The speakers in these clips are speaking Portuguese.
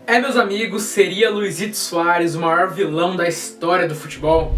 Meus amigos, seria Luizito Soares o maior vilão da história do futebol?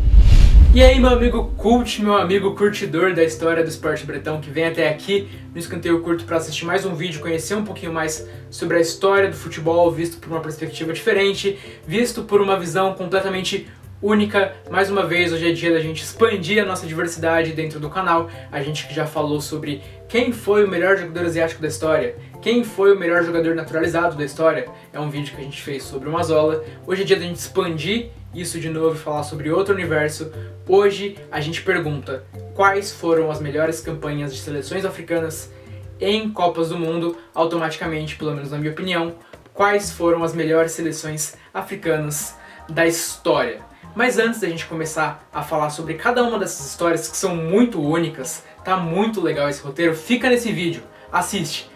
E aí, meu amigo cult, meu amigo curtidor da história do esporte bretão que vem até aqui no Escanteio Curto para assistir mais um vídeo, conhecer um pouquinho mais sobre a história do futebol, visto por uma perspectiva diferente, visto por uma visão completamente única. Mais uma vez, hoje é dia da gente expandir a nossa diversidade dentro do canal. A gente que já falou sobre quem foi o melhor jogador asiático da história, quem foi o melhor jogador naturalizado da história, é um vídeo que a gente fez sobre o Mazola. Hoje é dia da gente expandir isso de novo e falar sobre outro universo. Hoje a gente pergunta quais foram as melhores campanhas de seleções africanas em Copas do Mundo. Automaticamente, pelo menos na minha opinião, quais foram as melhores seleções africanas da história. Mas antes da gente começar a falar sobre cada uma dessas histórias que são muito únicas, tá muito legal esse roteiro, fica nesse vídeo, assiste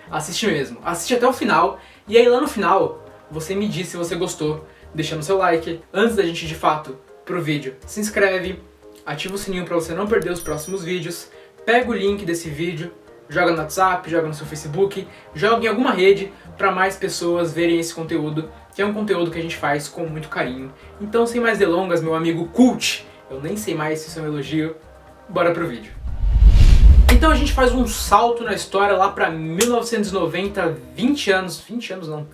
mesmo, assiste até o final, e aí lá no final você me diz se você gostou, deixando seu like. Antes da gente ir de fato pro vídeo, se inscreve, ativa o sininho para você não perder os próximos vídeos, pega o link desse vídeo, joga no WhatsApp, joga no seu Facebook, joga em alguma rede para mais pessoas verem esse conteúdo, que é um conteúdo que a gente faz com muito carinho. Então, sem mais delongas, meu amigo cult, eu nem sei mais se isso é um elogio, bora pro vídeo. Então a gente faz um salto na história lá para 1990,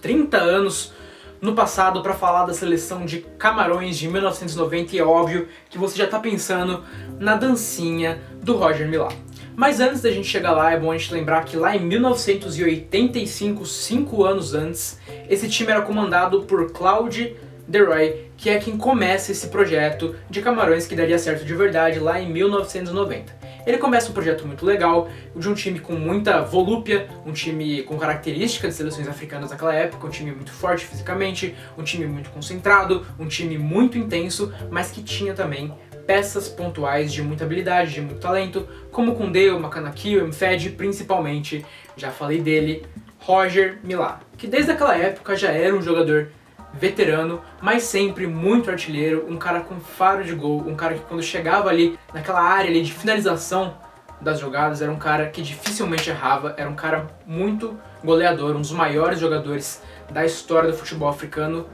30 anos no passado para falar da seleção de Camarões de 1990, e é óbvio que você já tá pensando na dancinha do Roger Milá. Mas antes da gente chegar lá, é bom a gente lembrar que lá em 1985, 5 anos antes, esse time era comandado por Claude Leroy, que é quem começa esse projeto de Camarões que daria certo de verdade lá em 1990. Ele começa um projeto muito legal, de um time com muita volúpia, um time com características de seleções africanas naquela época, um time muito forte fisicamente, um time muito concentrado, um time muito intenso, mas que tinha também peças pontuais de muita habilidade, de muito talento, como o Koundé, o Makanaki, o Mfedi, principalmente, já falei dele, Roger Milá, que desde aquela época já era um jogador veterano, mas sempre muito artilheiro, um cara com faro de gol, um cara que quando chegava ali naquela área ali de finalização das jogadas, era um cara que dificilmente errava, era um cara muito goleador, um dos maiores jogadores da história do futebol africano,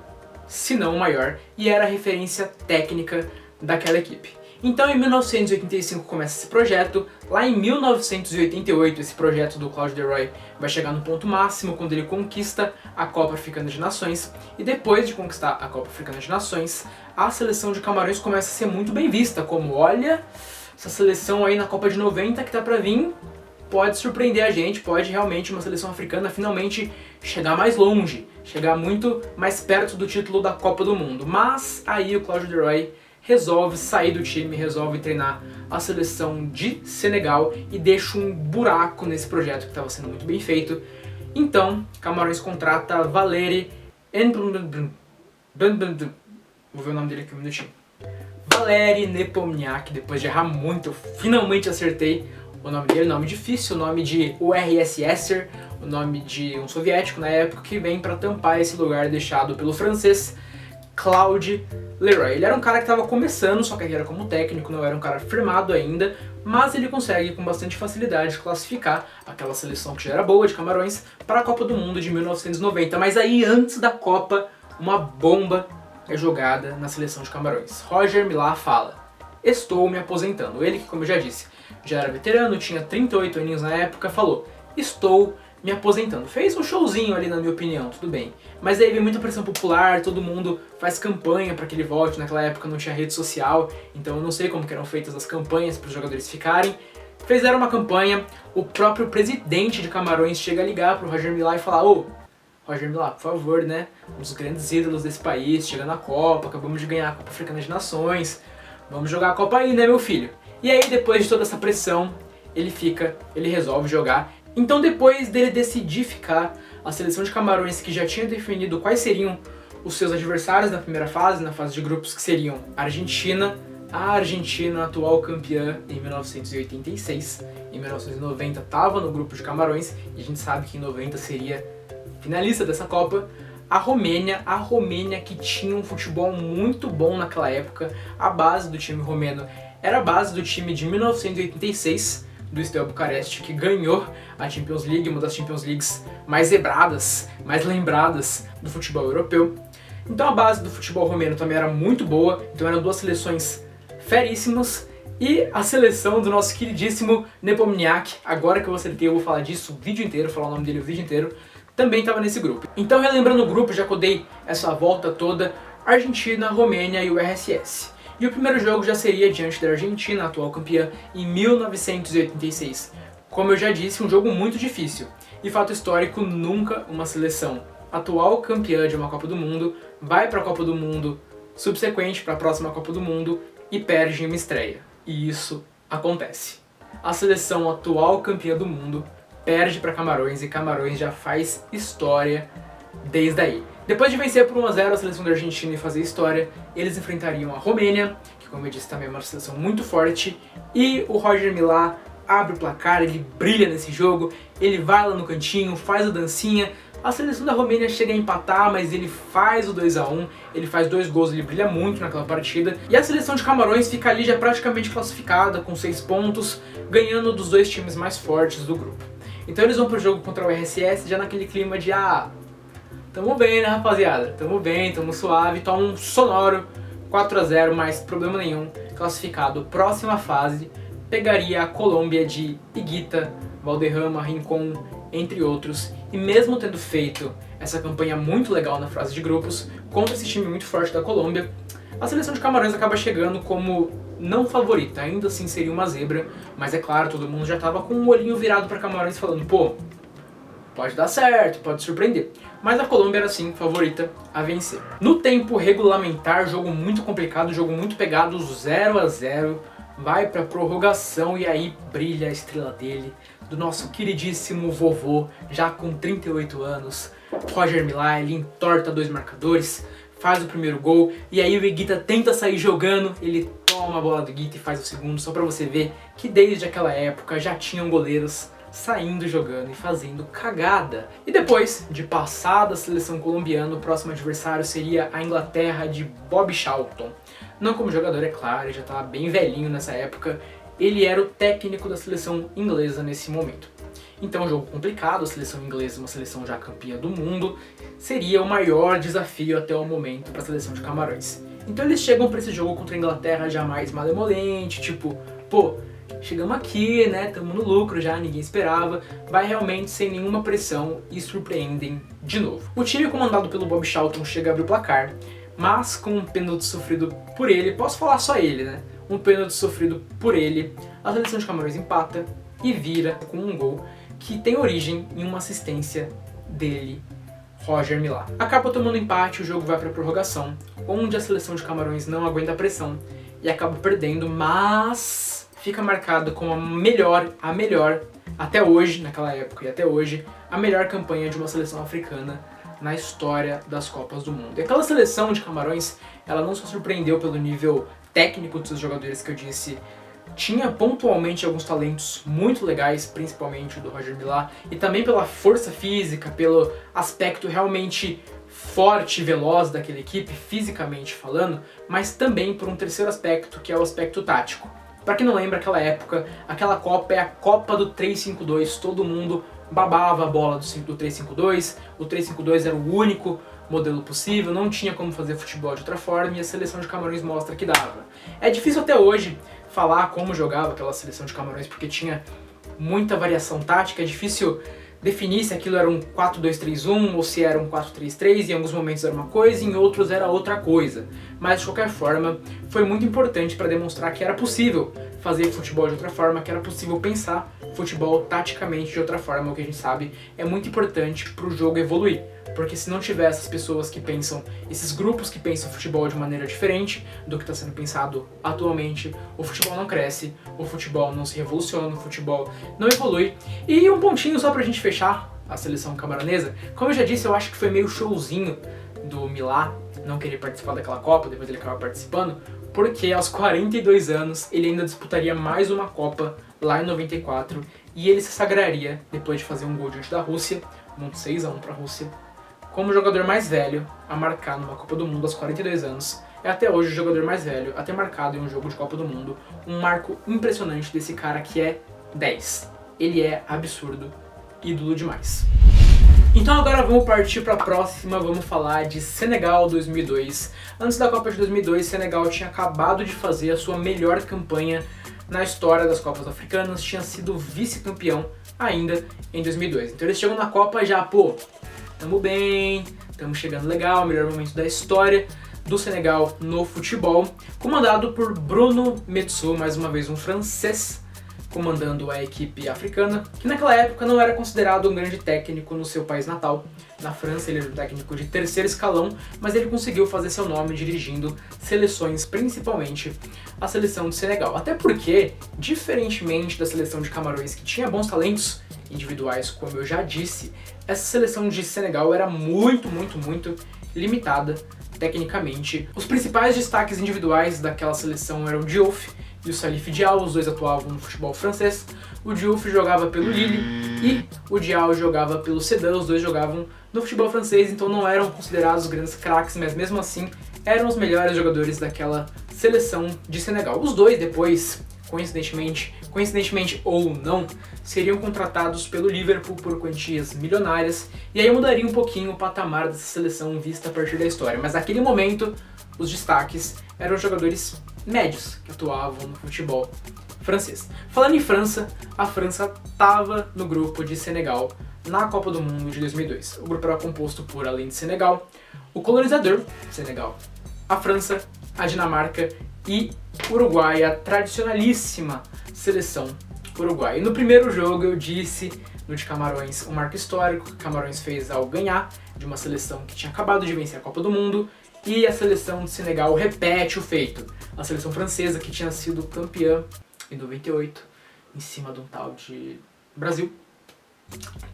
se não o maior, e era a referência técnica daquela equipe. Então em 1985 começa esse projeto, lá em 1988 esse projeto do Claude Leroy vai chegar no ponto máximo quando ele conquista a Copa Africana de Nações, e depois de conquistar a Copa Africana de Nações, a seleção de Camarões começa a ser muito bem vista, como olha, essa seleção aí na Copa de 90 que tá pra vir, pode surpreender a gente, pode realmente uma seleção africana finalmente chegar mais longe, chegar muito mais perto do título da Copa do Mundo. Mas aí o Claude Leroy resolve sair do time, resolve treinar a seleção de Senegal e deixa um buraco nesse projeto que estava sendo muito bem feito. Então, Camarões contrata Valeri vou ver o nome dele aqui um minutinho. Valeri Nepomniachtchi, depois de errar muito, eu finalmente acertei o nome dele, nome difícil, o nome de URSS, o nome de um soviético na época, que vem para tampar esse lugar deixado pelo francês Claude Leroy. Ele era um cara que estava começando sua carreira como técnico, não era um cara firmado ainda, mas ele consegue com bastante facilidade classificar aquela seleção que já era boa de Camarões para a Copa do Mundo de 1990. Mas aí antes da Copa, uma bomba é jogada na seleção de Camarões. Roger Milá fala: estou me aposentando. Ele que, como eu já disse, já era veterano, tinha 38 aninhos na época, falou: estou me aposentando. Fez um showzinho ali, na minha opinião, tudo bem. Mas aí vem muita pressão popular, todo mundo faz campanha para que ele volte. Naquela época não tinha rede social, então eu não sei como que eram feitas as campanhas para os jogadores ficarem. Fizeram uma campanha, o próprio presidente de Camarões chega a ligar pro Roger Milá e falar: ô, Roger Milá, por favor, né, um dos grandes ídolos desse país, chega na Copa, acabamos de ganhar a Copa Africana de Nações, vamos jogar a Copa aí, né, meu filho? E aí, depois de toda essa pressão, ele resolve jogar. Então, depois dele decidir ficar, a seleção de Camarões, que já tinha definido quais seriam os seus adversários na primeira fase, na fase de grupos, que seriam a Argentina, atual campeã em 1986, em 1990 estava no grupo de Camarões, e a gente sabe que em 90 seria finalista dessa Copa. A Romênia que tinha um futebol muito bom naquela época, a base do time romeno era a base do time de 1986, do Steaua Bucareste, que ganhou a Champions League, uma das Champions Leagues mais zebradas, mais lembradas do futebol europeu. Então a base do futebol romeno também era muito boa, então eram duas seleções feríssimas. E a seleção do nosso queridíssimo Nepomniac, agora que eu acertei, eu vou falar disso o vídeo inteiro, falar o nome dele o vídeo inteiro, também estava nesse grupo. Então, relembrando o grupo, já que eu dei essa volta toda, Argentina, Romênia e o RSS. E o primeiro jogo já seria diante da Argentina, atual campeã, em 1986. Como eu já disse, um jogo muito difícil. E fato histórico, nunca uma seleção atual campeã de uma Copa do Mundo vai para a Copa do Mundo subsequente, para a próxima Copa do Mundo, e perde em uma estreia. E isso acontece. A seleção atual campeã do mundo perde para Camarões e Camarões já faz história desde aí. Depois de vencer por 1-0 a seleção da Argentina e fazer história, eles enfrentariam a Romênia, que como eu disse também é uma seleção muito forte, e o Roger Milá abre o placar, ele brilha nesse jogo, ele vai lá no cantinho, faz a dancinha. A seleção da Romênia chega a empatar, mas ele faz o 2-1, ele faz 2 gols, ele brilha muito naquela partida. E a seleção de Camarões fica ali já praticamente classificada, com 6 pontos, ganhando dos 2 times mais fortes do grupo. Então eles vão pro jogo contra o RSS já naquele clima de tamo bem, né, rapaziada? Tamo bem, tamo suave, toma um sonoro 4-0, mas problema nenhum, classificado. Próxima fase, pegaria a Colômbia de Higuita, Valderrama, Rincón, entre outros, e mesmo tendo feito essa campanha muito legal na fase de grupos, contra esse time muito forte da Colômbia, a seleção de Camarões acaba chegando como não favorita, ainda assim seria uma zebra, mas é claro, todo mundo já estava com um olhinho virado para Camarões falando, pô, pode dar certo, pode surpreender. Mas a Colômbia era sim favorita a vencer. No tempo regulamentar, jogo muito complicado, jogo muito pegado, 0-0, vai pra prorrogação e aí brilha a estrela dele, do nosso queridíssimo vovô, já com 38 anos, Roger Milá. Ele entorta 2 marcadores, faz o primeiro gol, e aí o Higuita tenta sair jogando, ele toma a bola do Higuita e faz o segundo, só pra você ver que desde aquela época já tinham goleiros saindo jogando e fazendo cagada. E depois de passar da seleção colombiana, o próximo adversário seria a Inglaterra de Bob Charlton. Não como jogador, é claro, ele já estava bem velhinho nessa época, ele era o técnico da seleção inglesa nesse momento. Então, um jogo complicado, a seleção inglesa, uma seleção já campeã do mundo, seria o maior desafio até o momento para a seleção de Camarões. Então eles chegam para esse jogo contra a Inglaterra já mais malemolente, tipo, pô, chegamos aqui, né, tamo no lucro já, ninguém esperava, vai realmente sem nenhuma pressão e surpreendem de novo. O time comandado pelo Bob Charlton chega a abrir o placar, mas com um pênalti sofrido por ele, posso falar só ele, né, um pênalti sofrido por ele, a seleção de Camarões empata e vira com um gol que tem origem em uma assistência dele, Roger Milá. Acaba tomando empate, o jogo vai para a prorrogação, onde a seleção de Camarões não aguenta a pressão e acaba perdendo, mas fica marcado como a melhor, até hoje, naquela época e até hoje, a melhor campanha de uma seleção africana na história das Copas do Mundo. E aquela seleção de Camarões, ela não só surpreendeu pelo nível técnico dos seus jogadores que eu disse, tinha pontualmente alguns talentos muito legais, principalmente o do Roger Milá, e também pela força física, pelo aspecto realmente forte e veloz daquela equipe, fisicamente falando, mas também por um terceiro aspecto, que é o aspecto tático. Para quem não lembra, aquela época, aquela Copa é a Copa do 3-5-2, todo mundo babava a bola do 3-5-2, o 3-5-2 era o único modelo possível, não tinha como fazer futebol de outra forma e a seleção de Camarões mostra que dava. É difícil até hoje falar como jogava aquela seleção de Camarões porque tinha muita variação tática, é difícil definir se aquilo era um 4-2-3-1 ou se era um 4-3-3, em alguns momentos era uma coisa, em outros era outra coisa. Mas de qualquer forma, foi muito importante para demonstrar que era possível fazer futebol de outra forma, que era possível pensar futebol taticamente de outra forma, o que a gente sabe é muito importante para o jogo evoluir. Porque se não tiver essas pessoas que pensam, esses grupos que pensam futebol de maneira diferente do que está sendo pensado atualmente, o futebol não cresce, o futebol não se revoluciona, o futebol não evolui. E um pontinho só pra gente fechar a seleção camaronesa, como eu já disse, eu acho que foi meio showzinho do Milá não querer participar daquela Copa, depois ele acaba participando, porque aos 42 anos ele ainda disputaria mais uma Copa lá em 94 e ele se sagraria, depois de fazer um gol diante da Rússia, um 6-1 para a Rússia, como o jogador mais velho a marcar numa Copa do Mundo aos 42 anos. É até hoje o jogador mais velho a ter marcado em um jogo de Copa do Mundo. Um marco impressionante desse cara que é 10. Ele é absurdo, ídolo demais. Então agora vamos partir para a próxima, vamos falar de Senegal 2002. Antes da Copa de 2002, Senegal tinha acabado de fazer a sua melhor campanha na história das Copas Africanas, tinha sido vice-campeão ainda em 2002. Então eles chegam na Copa já, pô, tamo bem, tamo chegando legal, melhor momento da história do Senegal no futebol, comandado por Bruno Metsu, mais uma vez um francês, comandando a equipe africana, que naquela época não era considerado um grande técnico no seu país natal. Na França ele era um técnico de terceiro escalão, mas ele conseguiu fazer seu nome dirigindo seleções, principalmente a seleção de Senegal. Até porque, diferentemente da seleção de Camarões, que tinha bons talentos individuais, como eu já disse, essa seleção de Senegal era muito limitada tecnicamente. Os principais destaques individuais daquela seleção eram o Diouf e o Salif Diao, os dois atuavam no futebol francês. O Diouf jogava pelo Lille e o Diao jogava pelo Sedan, os dois jogavam no futebol francês, então não eram considerados grandes craques, mas mesmo assim eram os melhores jogadores daquela seleção de Senegal. Os dois depois, coincidentemente ou não, seriam contratados pelo Liverpool por quantias milionárias, e aí mudaria um pouquinho o patamar dessa seleção vista a partir da história, mas naquele momento os destaques eram jogadores médios que atuavam no futebol francês. Falando em França, a França estava no grupo de Senegal na Copa do Mundo de 2002. O grupo era composto por, além de Senegal, o colonizador Senegal, a França, a Dinamarca e Uruguai, a tradicionalíssima seleção uruguaia. E no primeiro jogo eu disse, no de Camarões, um marco histórico que Camarões fez ao ganhar de uma seleção que tinha acabado de vencer a Copa do Mundo, e a seleção de Senegal repete o feito. A seleção francesa, que tinha sido campeã em 98, em cima de um tal de Brasil,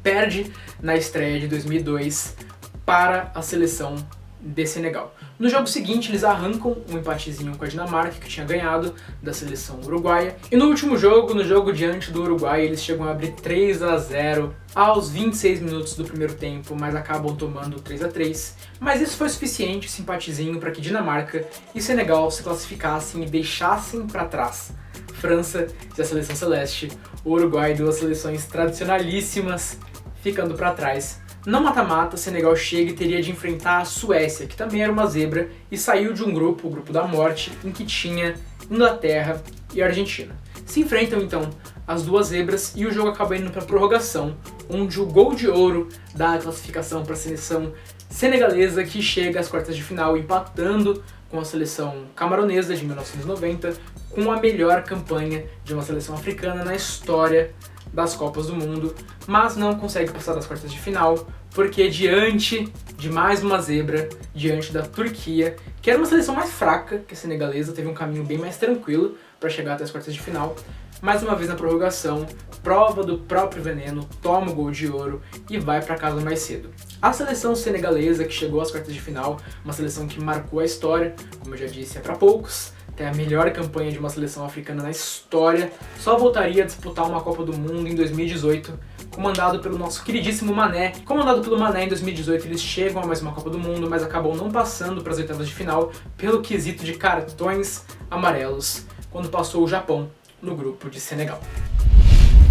perde na estreia de 2002 para a seleção de Senegal. No jogo seguinte, eles arrancam um empatezinho com a Dinamarca, que tinha ganhado da seleção uruguaia. E no último jogo, no jogo diante do Uruguai, eles chegam a abrir 3-0 aos 26 minutos do primeiro tempo, mas acabam tomando 3-3. Mas isso foi suficiente, esse empatezinho, para que Dinamarca e Senegal se classificassem e deixassem para trás França e a seleção celeste, o Uruguai, duas seleções tradicionalíssimas, ficando para trás. No mata-mata, Senegal chega e teria de enfrentar a Suécia, que também era uma zebra, e saiu de um grupo, o grupo da morte, em que tinha Inglaterra e Argentina. Se enfrentam então as duas zebras e o jogo acaba indo para prorrogação, onde o gol de ouro dá a classificação para a seleção senegalesa, que chega às quartas de final empatando com a seleção camaronesa de 1990, com a melhor campanha de uma seleção africana na história das Copas do Mundo, mas não consegue passar das quartas de final, porque diante de mais uma zebra, diante da Turquia, que era uma seleção mais fraca que a senegalesa, teve um caminho bem mais tranquilo para chegar até as quartas de final, mais uma vez na prorrogação, prova do próprio veneno, toma o gol de ouro e vai para casa mais cedo. A seleção senegalesa, que chegou às quartas de final, uma seleção que marcou a história, como eu já disse, é para poucos, tem a melhor campanha de uma seleção africana na história, só voltaria a disputar uma Copa do Mundo em 2018, comandado pelo nosso queridíssimo Mané. Comandado pelo Mané, em 2018 eles chegam a mais uma Copa do Mundo, mas acabam não passando para as oitavas de final pelo quesito de cartões amarelos, quando passou o Japão no grupo de Senegal.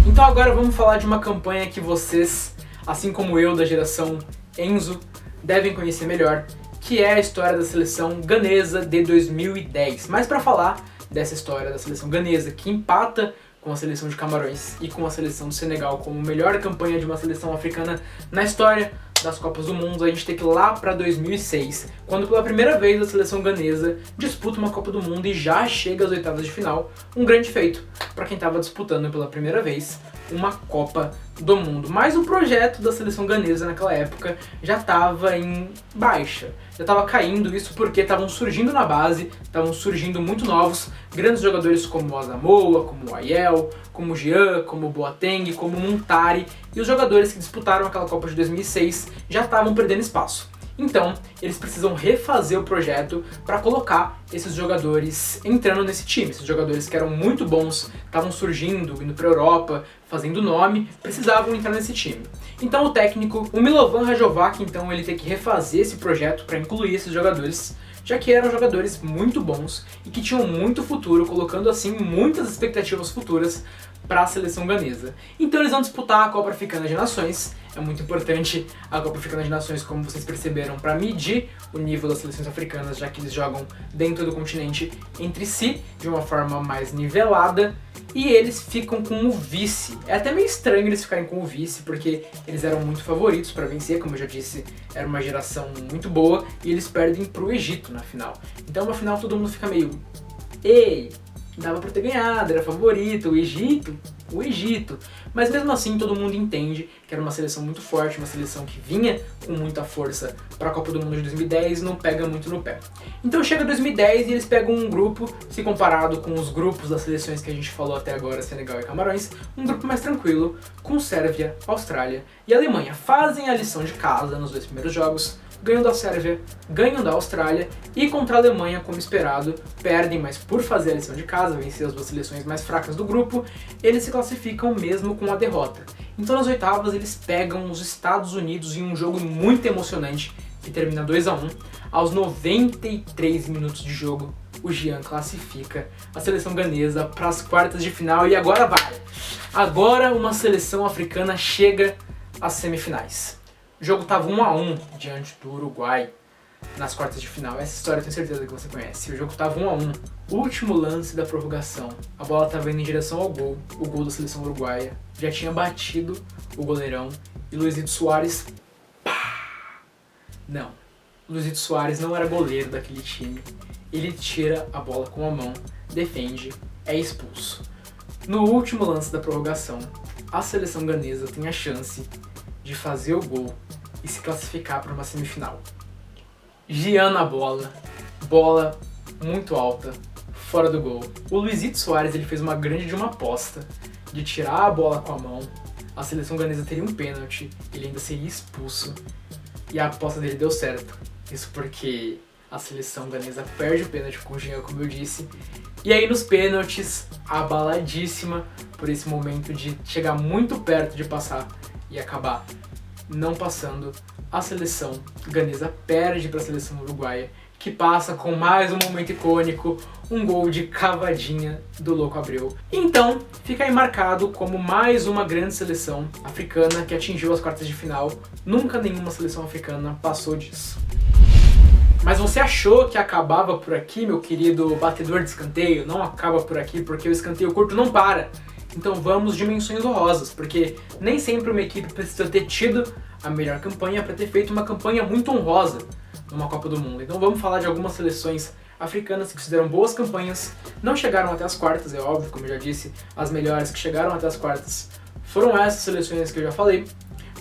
Então agora vamos falar de uma campanha que vocês, assim como eu da geração Enzo, devem conhecer melhor, que é a história da seleção ganesa de 2010. Mas para falar dessa história da seleção ganesa, que empata com a seleção de Camarões e com a seleção do Senegal como melhor campanha de uma seleção africana na história das Copas do Mundo, a gente tem que ir lá para 2006, quando pela primeira vez a seleção ganesa disputa uma Copa do Mundo e já chega às oitavas de final, um grande feito para quem estava disputando pela primeira vez uma Copa do Mundo. Mas o projeto da seleção ganesa naquela época já estava em baixa, já estava caindo, isso porque estavam surgindo na base, estavam surgindo muito novos, grandes jogadores como o Asamoah, como o Ayel, como o Jean, como o Boateng, como o Muntari, e os jogadores que disputaram aquela Copa de 2006 já estavam perdendo espaço. Então, eles precisam refazer o projeto para colocar esses jogadores entrando nesse time. Esses jogadores que eram muito bons, estavam surgindo, indo para a Europa, fazendo nome, precisavam entrar nesse time. Então o técnico, o Milovan Rajovac, então ele tem que refazer esse projeto para incluir esses jogadores, já que eram jogadores muito bons e que tinham muito futuro, colocando assim muitas expectativas futuras para a seleção ganesa. Então eles vão disputar a Copa Africana de Nações. É muito importante a Copa Africana de Nações, como vocês perceberam, para medir o nível das seleções africanas, já que eles jogam dentro do continente entre si, de uma forma mais nivelada, e eles ficam com o vice. É até meio estranho eles ficarem com o vice, porque eles eram muito favoritos para vencer, como eu já disse, era uma geração muito boa, e eles perdem para o Egito na final. Então na final todo mundo fica meio... Ei, dava para ter ganhado, era favorito, o Egito. Mas mesmo assim todo mundo entende que era uma seleção muito forte, uma seleção que vinha com muita força para a Copa do Mundo de 2010 e não pega muito no pé. Então chega 2010 e eles pegam um grupo, se comparado com os grupos das seleções que a gente falou até agora, Senegal e Camarões, um grupo mais tranquilo, com Sérvia, Austrália e Alemanha. Fazem a lição de casa nos 2 primeiros jogos, ganham da Sérvia, ganham da Austrália e contra a Alemanha, como esperado, perdem, mas por fazer a lição de casa, vencer as 2 seleções mais fracas do grupo, eles se classificam mesmo com a derrota. Então nas oitavas eles pegam os Estados Unidos em um jogo muito emocionante, que termina 2-1. Aos 93 minutos de jogo, o Jean classifica a seleção ganesa para as quartas de final e agora vai! Agora uma seleção africana chega às semifinais. O jogo estava 1-1 diante do Uruguai nas quartas de final. Essa história eu tenho certeza que você conhece. O jogo estava 1-1. Último lance da prorrogação. A bola estava indo em direção ao gol. O gol da seleção uruguaia já tinha batido o goleirão. E Luizito Soares... Pá! Não. Luizito Soares não era goleiro daquele time. Ele tira a bola com a mão, defende, é expulso. No último lance da prorrogação, a seleção ganesa tem a chance de fazer o gol e se classificar para uma semifinal. Jean na bola muito alta, fora do gol. O Luizito Soares ele fez uma grande de uma aposta de tirar a bola com a mão, a seleção ganesa teria um pênalti, ele ainda seria expulso e a aposta dele deu certo. Isso porque a seleção ganesa perde o pênalti com o Jean, como eu disse. E aí nos pênaltis, abaladíssima por esse momento de chegar muito perto de passar e acabar não passando, a seleção ganesa perde para a seleção uruguaia, que passa com mais um momento icônico, um gol de cavadinha do Louco Abreu. Então, fica aí marcado como mais uma grande seleção africana que atingiu as quartas de final. Nunca nenhuma seleção africana passou disso. Mas você achou que acabava por aqui, meu querido batedor de escanteio? Não acaba por aqui, porque o escanteio curto não para. Então vamos de menções honrosas, porque nem sempre uma equipe precisa ter tido a melhor campanha para ter feito uma campanha muito honrosa numa Copa do Mundo. Então vamos falar de algumas seleções africanas que fizeram boas campanhas, não chegaram até as quartas, é óbvio, como eu já disse, as melhores que chegaram até as quartas foram essas seleções que eu já falei,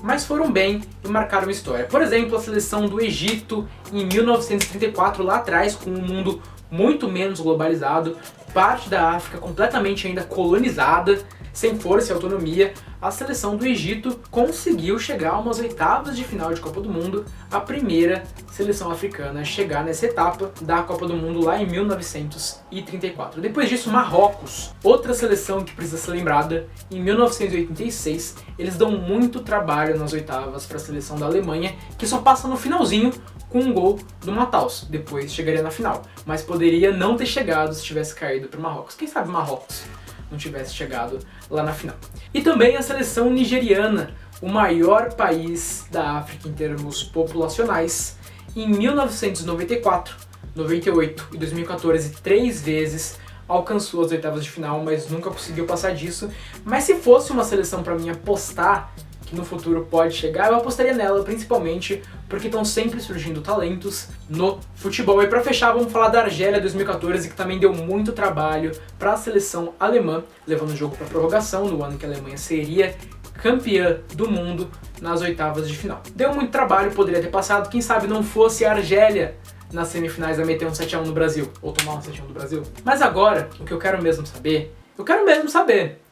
mas foram bem e marcaram história. Por exemplo, a seleção do Egito em 1934, lá atrás, com um mundo muito menos globalizado, parte da África completamente ainda colonizada, sem força e autonomia, a seleção do Egito conseguiu chegar a umas oitavas de final de Copa do Mundo, a primeira seleção africana a chegar nessa etapa da Copa do Mundo lá em 1934. Depois disso, Marrocos, outra seleção que precisa ser lembrada, em 1986, eles dão muito trabalho nas oitavas para a seleção da Alemanha, que só passa no finalzinho com um gol do Matthaus, depois chegaria na final, mas poderia não ter chegado se tivesse caído para o Marrocos. Quem sabe Marrocos não tivesse chegado lá na final. E também a seleção nigeriana, o maior país da África em termos populacionais, em 1994, 98 e 2014, 3 vezes alcançou as oitavas de final, mas nunca conseguiu passar disso. Mas se fosse uma seleção para mim apostar que no futuro pode chegar, eu apostaria nela, principalmente porque estão sempre surgindo talentos no futebol. E para fechar, vamos falar da Argélia 2014, que também deu muito trabalho para a seleção alemã, levando o jogo para prorrogação, no ano que a Alemanha seria campeã do mundo nas oitavas de final. Deu muito trabalho, poderia ter passado, quem sabe não fosse a Argélia nas semifinais a meter um 7-1 no Brasil, ou tomar um 7-1 do Brasil. Mas agora, o que eu quero mesmo saber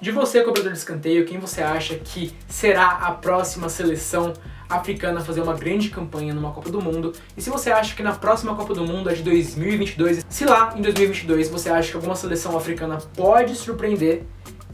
de você, cobrador de escanteio, quem você acha que será a próxima seleção africana a fazer uma grande campanha numa Copa do Mundo, e se você acha que na próxima Copa do Mundo, a de 2022, se lá em 2022 você acha que alguma seleção africana pode surpreender,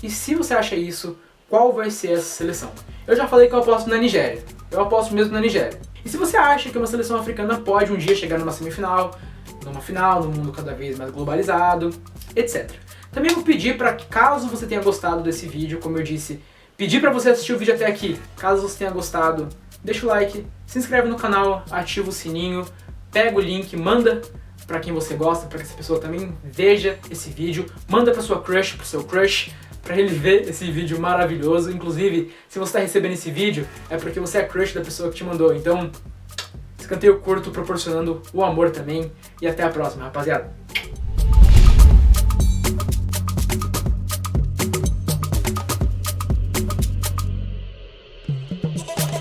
e se você acha isso, qual vai ser essa seleção? Eu já falei que eu aposto na Nigéria, eu aposto mesmo na Nigéria. E se você acha que uma seleção africana pode um dia chegar numa semifinal, numa final, num mundo cada vez mais globalizado, etc. Também vou pedir para que, caso você tenha gostado desse vídeo, como eu disse, pedir para você assistir o vídeo até aqui. Caso você tenha gostado, deixa o like, se inscreve no canal, ativa o sininho, pega o link, manda para quem você gosta, para que essa pessoa também veja esse vídeo, manda para sua crush, pro seu crush, para ele ver esse vídeo maravilhoso. Inclusive, se você está recebendo esse vídeo, é porque você é crush da pessoa que te mandou. Então, escanteio curto proporcionando o amor também. E até a próxima, rapaziada.